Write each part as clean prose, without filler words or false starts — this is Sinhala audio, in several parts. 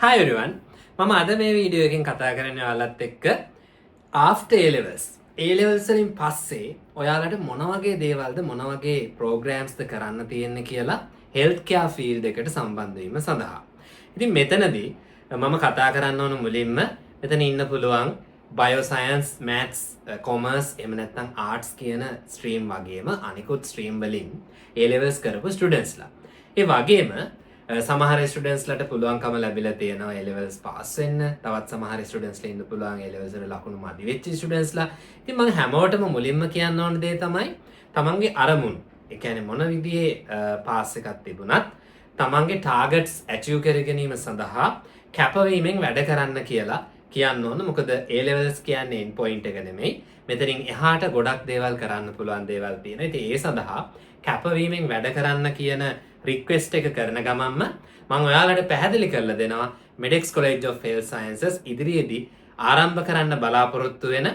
Hi everyone. මම අද මේ වීඩියෝ එකෙන් කතා කරන්නේ ඔයාලත් එක්ක after A levels. A levels වලින් පස්සේ ඔයාලට මොන වගේ දේවල්ද මොන වගේ programs ද කරන්න තියෙන්නේ කියලා health care field එකට සම්බන්ධ වීම සඳහා. ඉතින් මෙතනදී මම කතා කරන්න ඕන මුලින්ම මෙතන ඉන්න පුළුවන් bioscience, maths, commerce එහෙම නැත්නම් arts කියන stream වගේම අනිකුත් stream වලින් A levels කරපු students ලා. ඒ වගේම සමහර ස්ටුඩන්ට්ස් ලට පුළුවන්කම ලැබිලා තියෙනවා A levels පාස් වෙන්න. තවත් සමහර ස්ටුඩන්ට්ස් ලා ඉන්න පුළුවන් A levels වල ලකුණු මදි වෙච්ච ස්ටුඩන්ට්ස් ලා. ඉතින් මම හැමෝටම මුලින්ම කියන්න ඕන දේ තමයි තමන්ගේ අරමුණු. ඒ කියන්නේ මොන විදිහේ පාස් එකක් තිබුණත් තමන්ගේ ටාගට්ස් ඇචීව් කර ගැනීම සඳහා කැපවීමෙන් වැඩ කරන්න කියලා කියන්න ඕන. මොකද A levels කියන්නේ end point එක නෙමෙයි. මෙතනින් එහාට ගොඩක් දේවල් කරන්න පුළුවන් දේවල් තියෙනවා. ඉතින් ඒ සඳහා කැපවීමෙන් වැඩ කරන්න කියන රික්වෙස්ට් එක කරන ගමන්ම මම ඔයාලට පැහැදිලි කරලා දෙනවා මෙඩෙක්ස් කොලෙජ් ඔෆ් හෙල්ත් සයන්සස් ඉදිරියේදී ආරම්භ කරන්න බලාපොරොත්තු වෙන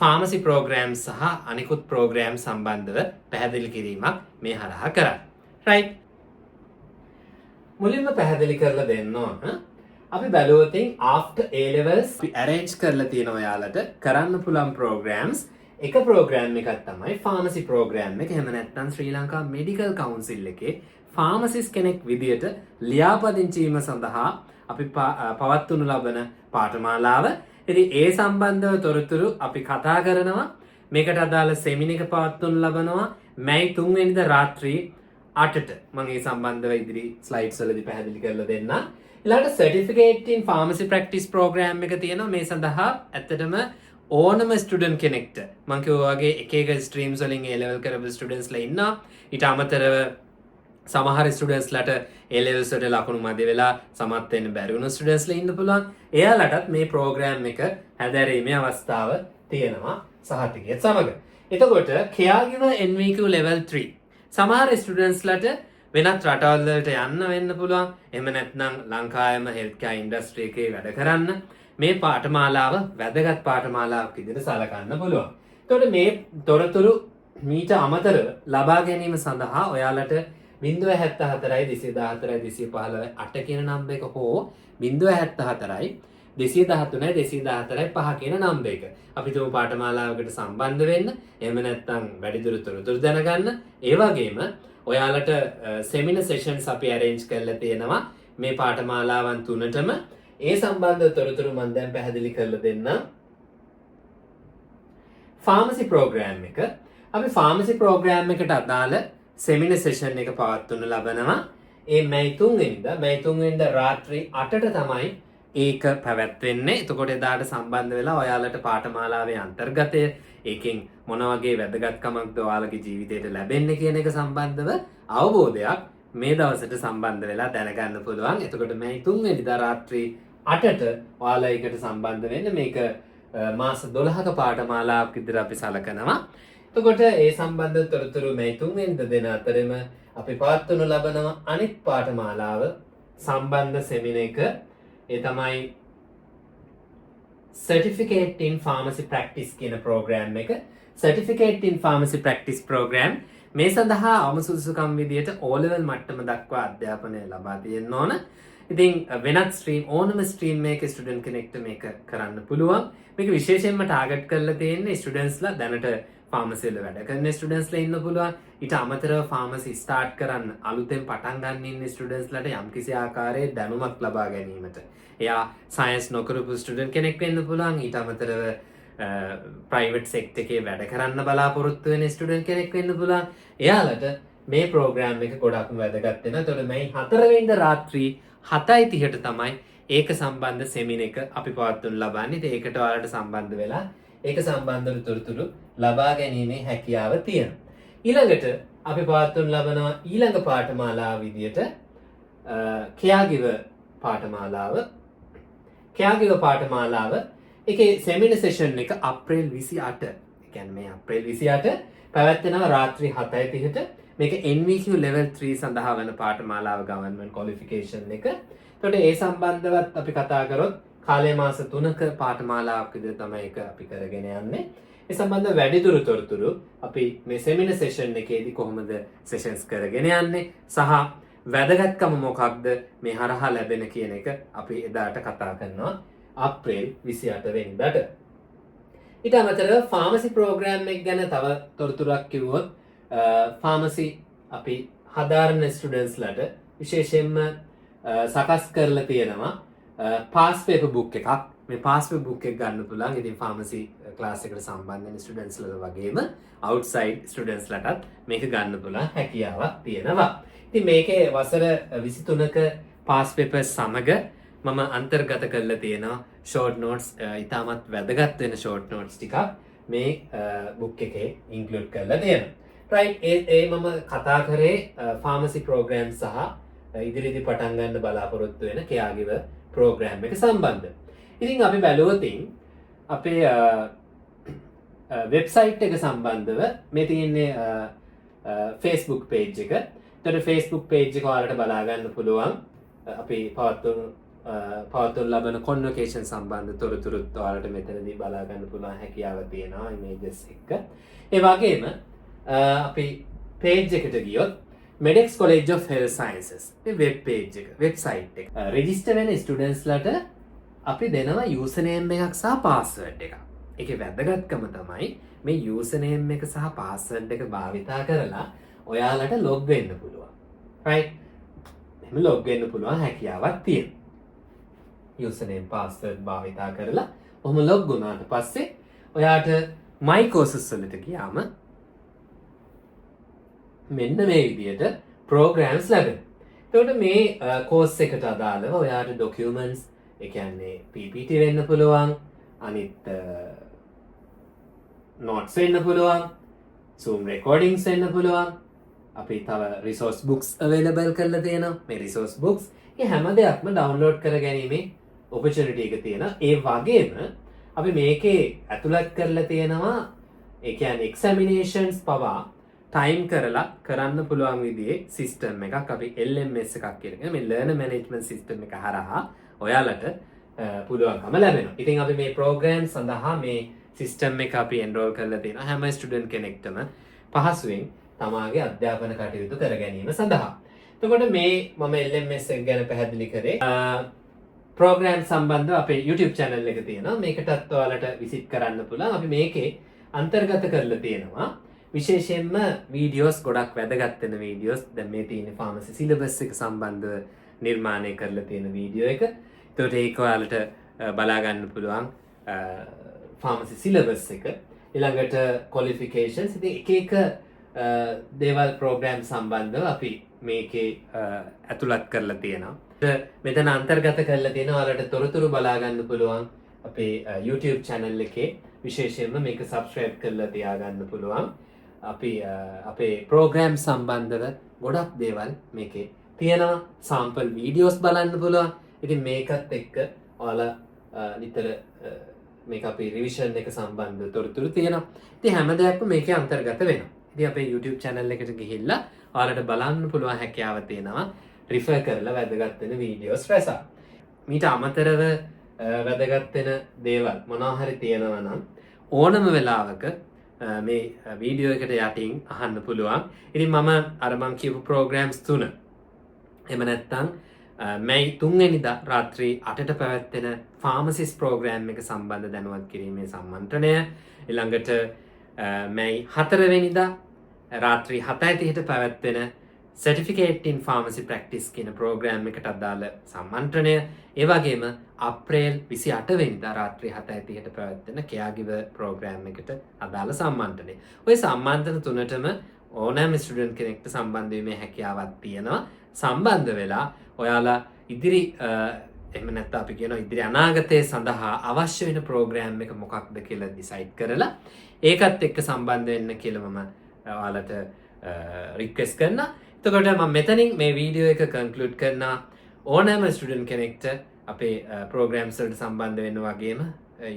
ෆාමසි ප්‍රෝග්‍රෑම් සහ අනිකුත් ප්‍රෝග්‍රෑම් සම්බන්ධව පැහැදිලි කිරීමක් මේ හරහා කරන්නේ. රයිට්. මුලින්ම පැහැදිලි කරලා දෙන්න ඕන අපි බැලුවොත් after A levels අපි arrange කරලා තියෙන ඔයාලට කරන්න පුළුවන් programs එක ප්‍රෝග්‍රෑම් එකක් තමයි ෆාමසි ප්‍රෝග්‍රෑම් එක. එහෙම නැත්නම් ශ්‍රී ලංකා මෙඩිකල් කවුන්සිල් එකේ ෆාමසිස් කෙනෙක් විදියට ලියාපදිංචි වීම සඳහා අපි පවත්වනු ලබන පාඨමාලාව. ඉතින් ඒ සම්බන්ධව තොරතුරු අපි කතා කරනවා. මේකට අදාළ සෙමින එක පවත්වනු ලබනවා මැයි 3 වෙනිදා රාත්‍රී 8ට. මම ඒ සම්බන්ධව ඉදිරි ස්ලයිඩ්ස් වලදී පැහැදිලි කරලා දෙන්නම්. ඊළඟට certificate in pharmacy practice program එක තියෙනවා. මේ සඳහා ඇත්තටම ඕනම ස්ටුඩන්ට් කෙනෙක්ට මම කිව්වා වගේ එක එක ස්ට්‍රීම්ස් වලින් A level කරපු ස්ටුඩන්ට්ස් ලා ඉන්නවා. ඊට අමතරව සමහර ස්ටුඩන්ට්ස් ලට A levels වලට ලකුණු මදි වෙලා සමත් වෙන්න බැරි වුණු ස්ටුඩන්ට්ස් ලා ඉන්න පුළුවන්. එයාලටත් මේ ප්‍රෝග්‍රෑම් එක හැදෑරීමේ අවස්ථාව තියෙනවා සහතිකයත් සමග. එතකොට caregiver NVQ level 3 සමහර ස්ටුඩන්ට්ස් ලට වෙනත් රටවල් වලට යන්න වෙන්න පුළුවන්. එහෙම නැත්නම් ලංකාවේම හෙල්ත් කෙයාර් ඉන්ඩස්ට්‍රි එකේ වැඩ කරන්න මේ පාඨමාලාව වැදගත් පාඨමාලාවක් විදිහට සලකන්න පුළුවන්. එතකොට මේ තොරතුරු මීට අමතරව ලබා ගැනීම සඳහා ඔයාලට 074යි 214යි 215යි 8 කියන නම්බර එක හෝ 074යි 213යි 214යි 5 කියන නම්බර එක. අපි තුමු පාඨමාලාවකට සම්බන්ධ වෙන්න. එහෙම නැත්නම් වැඩිදුර තොරතුරු දැනගන්න. ඒ වගේම ඔයාලට සෙමිනාර් සෙෂන්ස් අපි arrange කරලා තියෙනවා මේ පාඨමාලාවන් තුනටම. ඒ සම්බන්ධ තොරතුරු මම දැන් පැහැදිලි කරලා දෙන්නම්. ෆාමසි ප්‍රෝග්‍රෑම් එක. අපි ෆාමසි ප්‍රෝග්‍රෑම් එකට අදාළ සෙමිනාර් සෙෂන් එක පවත්වනු ලබනවා. ඒ මැයි 3 වෙනිදා රාත්‍රී 8ට තමයි ඒක පැවැත්වෙන්නේ. එතකොට එදාට සම්බන්ධ වෙලා ඔයාලට පාඨමාලාවේ අන්තර්ගතය ඒකෙන් මොන වගේ වැදගත්කමක්ද ඔයාලගේ ජීවිතයට ලැබෙන්නේ කියන එක සම්බන්ධව අවබෝධයක් මේ දවසට සම්බන්ධ වෙලා දැනගන්න පුළුවන්. එතකොට මැයි 3 වෙනිදා රාත්‍රී 8ට ඔයාලා ඒකට සම්බන්ධ වෙන්න. මේක මාස 12ක පාඨමාලාවක් විදිහට අපි සලකනවා. එතකොට ඒ සම්බන්ධ තොරතුරු මැයි 3 වෙනිදා දෙන අතරම අපි පවත්වනු ලබන අනිත් පාඨමාලාව සම්බන්ධ සෙමින එක ඒ තමයි certificate in pharmacy practice කියන ප්‍රෝග්‍රෑම් එක. certificate in pharmacy practice program මේ සඳහා අවසුසුකම් විදියට O level මට්ටම දක්වා අධ්‍යාපනය ලබා තියෙන්න ඕන. ඉතින් වෙනත් ස්ට්‍රීම් ඕනම ස්ට්‍රීම් එකක ස්ටුඩන්ට් කෙනෙක්ට මේක කරන්න පුළුවන්. මේක විශේෂයෙන්ම ටාගට් කරලා තියෙන්නේ ස්ටුඩන්ට්ස්ලා දැනට ෆාමසි වල වැඩ කරන ස්ටුඩන්ට්ස්ලා ඉන්න පුළුවන්. ඊට අමතරව ෆාමසි ස්ටාර්ට් කරන්න අලුතෙන් පටන් ගන්න ඉන්න ස්ටුඩන්ට්ස්ලාට යම්කිසි ආකාරයේ දැනුමක් ලබා ගැනීමට. එයා සයන්ස් නොකරපු ස්ටුඩන්ට් කෙනෙක් වෙන්න පුළුවන්. ඊට අමතරව ප්‍රයිවට් සෙක්ටර් එකේ වැඩ කරන්න බලාපොරොත්තු වෙන ස්ටුඩන්ට් කෙනෙක් වෙන්න පුළුවන්. එයාලට මේ ප්‍රෝග්‍රෑම් එක ගොඩක්ම වැදගත් වෙනවා. එතකොට මේ 4 වෙනිදා රාත්‍රී 7:30ට තමයි ඒක සම්බන්ධ සෙමින එක අපි පවත්වනු ලබන්නේ. ඉතින් ඒකට ඔයාලට සම්බන්ධ වෙලා ඒක සම්බන්ධව තොරතුරු ලබා ගැනීමේ හැකියාව තියෙනවා. ඊළඟට අපි පවත්වනු ලබනවා ඊළඟ පාඨමාලාව විදියට caregiver පාඨමාලාව. caregiver පාඨමාලාව ඒකේ සෙමිනාර් සෙෂන් එක අප්‍රේල් 28. ඒ කියන්නේ මේ අප්‍රේල් 28 පැවැත්වෙනවා රාත්‍රී 7:30ට. මේක NVQ level 3 සඳහා වෙන පාඨමාලාව government qualification එක. එතකොට ඒ සම්බන්ධවත් අපි කතා කරොත් කාලය මාස 3ක පාඨමාලාවක් විදිහට තමයි ඒක අපි කරගෙන යන්නේ. ඒ සම්බන්ධ වැඩිදුර තොරතුරු අපි මේ සෙමිනාර් සෙෂන් එකේදී කොහොමද සෙෂන්ස් කරගෙන යන්නේ සහ වැදගත්කම මොකක්ද මේ හරහා ලැබෙන කියන එක අපි එදාට කතා කරනවා අප්‍රේල් 28 වෙනිදාට. ඊට අමතරව ෆාමසි ප්‍රෝග්‍රෑම් එක ගැන තව තොරතුරක් කිව්වොත් ෆාමසි අපි හදාරන ස්ටුඩන්ට්ස්ලට විශේෂයෙන්ම සකස් කරලා තියෙනවා පාස් පේපර් බුක් එකක්. මේ පාස් පේපර් බුක් එක ගන්න පුළුවන්. ඉතින් ෆාමසි ක්ලාස් එකට සම්බන්ධ වෙන ස්ටුඩන්ට්ස්ලට වගේම අවුට්සයිඩ් ස්ටුඩන්ට්ස්ලටත් මේක ගන්න පුළුවන් හැකියාවක් තියෙනවා. ඉතින් මේකේ වසර 23ක පාස් පේපර්ස් සමග මම අන්තර්ගත කරලා තියෙනවා ෂෝට් නෝට්ස්, ඉතාමත් වැදගත් වෙන ෂෝට් නෝට්ස් ටිකක් මේ බුක් එකේ ඉන්ක්ලූඩ් කරලා තියෙනවා. රයිට්, ඒ මම කතා කරේ ෆාමසි ප්‍රෝග්‍රෑම් සහ ඉදිරියේදී පටන් ගන්න බලාපොරොත්තු වෙන කෙයාගිව ප්‍රෝග්‍රෑම් එක සම්බන්ධ. ඉතින් අපි බැලුවොතින් අපේ වෙබ්සයිට් එක සම්බන්ධව මේ තියෙන්නේ Facebook page එක. එතකොට Facebook page එක ඔයාලට බලා ගන්න පුළුවන්. අපි පවත්වන ලබන කොන්වොකේෂන් සම්බන්ධ තොරතුරුත් ඔයාලට මෙතනදී බලා ගන්න පුළුවන් හැකියාව තියෙනවා images එක. ඒ වගේම අපි page එකට ගියොත් MEDEX College of Health Sciences මේ වෙබ් page එක, වෙබ්සයිට් එක. රෙජිස්ටර් වෙන ස්ටුඩන්ට්ස්ලට අපි දෙනවා යූසර්නේම් එකක් සහ පාස්වර්ඩ් එකක්. ඒකේ වැදගත්කම තමයි මේ යූසර්නේම් එක සහ පාස්වර්ඩ් එක භාවිතා කරලා ඔයාලට ලොග් වෙන්න පුළුවන්. රයිට්? එහෙම ලොග් වෙන්න පුළුවන් හැකියාවක් තියෙනවා. යූසර්නේම් පාස්වර්ඩ් භාවිතා කරලා ඔහොම ලොග් වුණාට පස්සේ ඔයාට my courses වලට ගියාම මෙන්න මේ විදිහට ප්‍රෝග්‍රෑම්ස් ලැබෙනවා. එතකොට මේ කෝස් එකට අදාළව ඔයාට ඩොකියුමන්ට්ස්, ඒ කියන්නේ PPT වෙන්න පුළුවන්, අනිත් notes වෙන්න පුළුවන්, Zoom recordings වෙන්න පුළුවන්. අපි තව resource books available කරලා තියෙනවා. මේ resource books මේ හැම දෙයක්ම download කර ගැනීමේ opportunity එක තියෙනවා. ඒ වගේම අපි මේකේ ඇතුළත් කරලා තියෙනවා ඒ කියන්නේ examinations පවා ටයිම් කරලා කරන්න පුළුවන් විදිහේ සිස්ටම් එකක් අපි LMS එකක් කියලා මේ learner management system එක හරහා ඔයාලට පුළුවන්කම ලැබෙනවා. ඉතින් අපි මේ ප්‍රෝග්‍රෑම් සඳහා මේ සිස්ටම් එක අපි එන්රෝල් කරලා තියෙනවා හැම ස්ටුඩන්ට් කෙනෙක්ටම පහසුවෙන් තමාගේ අධ්‍යාපන කටයුතු කර ගැනීම සඳහා. එතකොට මේ මම LMS එක ගැන පැහැදිලි කරේ. ප්‍රෝග්‍රෑම් සම්බන්ධව අපේ YouTube channel එක තියෙනවා. මේකටත් ඔයාලට විසිට් කරන්න පුළුවන්. අපි මේකේ අන්තර්ගත කරලා තියෙනවා විශේෂයෙන්ම වීඩියෝස්, ගොඩක් වැදගත් වෙන වීඩියෝස්. දැන් මේ තියෙන ෆාමසි සිලබස් එක සම්බන්ධව නිර්මාණය කරලා තියෙන වීඩියෝ එක. ඒකට ඒක ඔයාලට බලා ගන්න පුළුවන් ෆාමසි සිලබස් එක. ඊළඟට qualifications, ඉතින් එක එක දේවල් ප්‍රෝග්‍රෑම් සම්බන්ධව අපි මේකේ ඇතුළත් කරලා තියෙනවා. මෙතන අන්තර්ගත කරලා තියෙනවා ඔයාලට තොරතුරු බලා ගන්න පුළුවන් අපේ YouTube channel එකේ. විශේෂයෙන්ම මේක subscribe කරලා තියාගන්න පුළුවන්. අපි අපේ ප්‍රෝග්‍රෑම් සම්බන්ධව ගොඩක් දේවල් මේකේ තියෙනවා. සාම්පල් වීඩියෝස් බලන්න පුළුවන්. ඉතින් මේකත් එක්ක ඔයාලා නිතර මේක අපේ රිවිෂන් එක සම්බන්ධ තොරතුරු තියෙනවා. ඉතින් හැම දෙයක්ම මේකේ අන්තර්ගත වෙනවා. ඉතින් අපේ YouTube channel එකට ගිහිල්ලා ඔයාලට බලන්න පුළුවන් හැකියාව තියෙනවා රිෆර් කරලා වැදගත් වෙන වීඩියෝස් රැසක්. මීට අමතරව වැදගත් වෙන දේවල් මොනවා හරි තියෙනවා නම් ඕනම වෙලාවක මේ වීඩියෝ එකට යටින් අහන්න පුළුවන්. ඉතින් මම අර මං කියපු ප්‍රෝග්‍රෑම්ස් 3 එහෙම නැත්නම් මැයි 3 වෙනිදා රාත්‍රී 8ට පැවැත්වෙන ෆාමසිස් ප්‍රෝග්‍රෑම් එක සම්බන්ධ දැනුවත් කිරීමේ සම්මන්ත්‍රණය, ඊළඟට මැයි 4 වෙනිදා රාත්‍රී 7:30ට පැවැත්වෙන Certificate in Pharmacy Practice කියන ප්‍රෝග්‍රෑම් එකට අදාළ සම්මන්ත්‍රණය, ඒ වගේම අප්‍රේල් 28 වෙනිදා රාත්‍රී 7:30ට පැවැත්වෙන caregiver ප්‍රෝග්‍රෑම් එකට අදාළ සම්මන්ත්‍රණය. ඔය සම්මන්ත්‍රණ තුනටම ඕනෑම ස්ටුඩන්ට් කෙනෙක්ට සම්බන්ධ වීමේ හැකියාවක් තියෙනවා. සම්බන්ධ වෙලා ඔයාලා ඉදිරි එහෙම නැත්නම් අපි කියනවා ඉදිරි අනාගතය සඳහා අවශ්‍ය වෙන ප්‍රෝග්‍රෑම් එක මොකක්ද කියලා ඩිසයිඩ් කරලා ඒකත් එක්ක සම්බන්ධ වෙන්න කියලා මම ඔයාලට රික්වෙස්ට් කරනවා. එතකොට මම මෙතනින් මේ වීඩියෝ එක කන්ක්ලූඩ් කරනවා. ඕනෑම ස්ටුඩන්ට් කෙනෙක්ට අපේ ප්‍රෝග්‍රෑම්ස් වලට සම්බන්ධ වෙන්න වගේම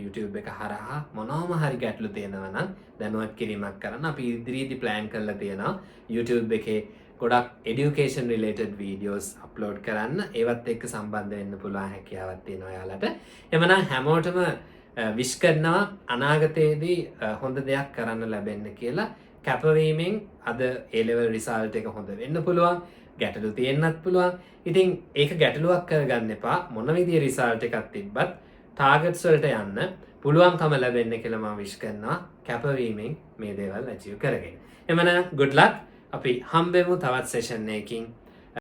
YouTube එක හරහා මොනවාම හරි ගැටලු තියෙනවා නම් දැනුවත් කිරීමක් කරන්න අපි ඉදිරියේදී ප්ලෑන් කරලා තියෙනවා. YouTube එකේ ගොඩක් education related videos upload කරන්න. ඒවත් එක්ක සම්බන්ධ වෙන්න පුළුවන් හැකියාවක් තියෙනවා ඔයාලට. එhmenan හැමෝටම විශ් කරනවා අනාගතයේදී හොඳ දෙයක් කරන්න ලැබෙන්න කියලා. කැපවීමෙන් අද A level result එක හොඳ වෙන්න පුළුවන්. ගැටලු තියෙන්නත් පුළුවන්. ඉතින් ඒක ගැටලුවක් කරගන්න එපා. මොන විදිහේ රිසල්ට් එකක් තිබ්බත් ටාගට්ස් වලට යන්න පුළුවන්කම ලැබෙන්න කියලා මම විශ් කරනවා. කැපවීමෙන් මේ දේවල් අචීව් කරගෙන. එමනම් good luck. අපි හම්බෙමු තවත් සෙෂන් එකකින්.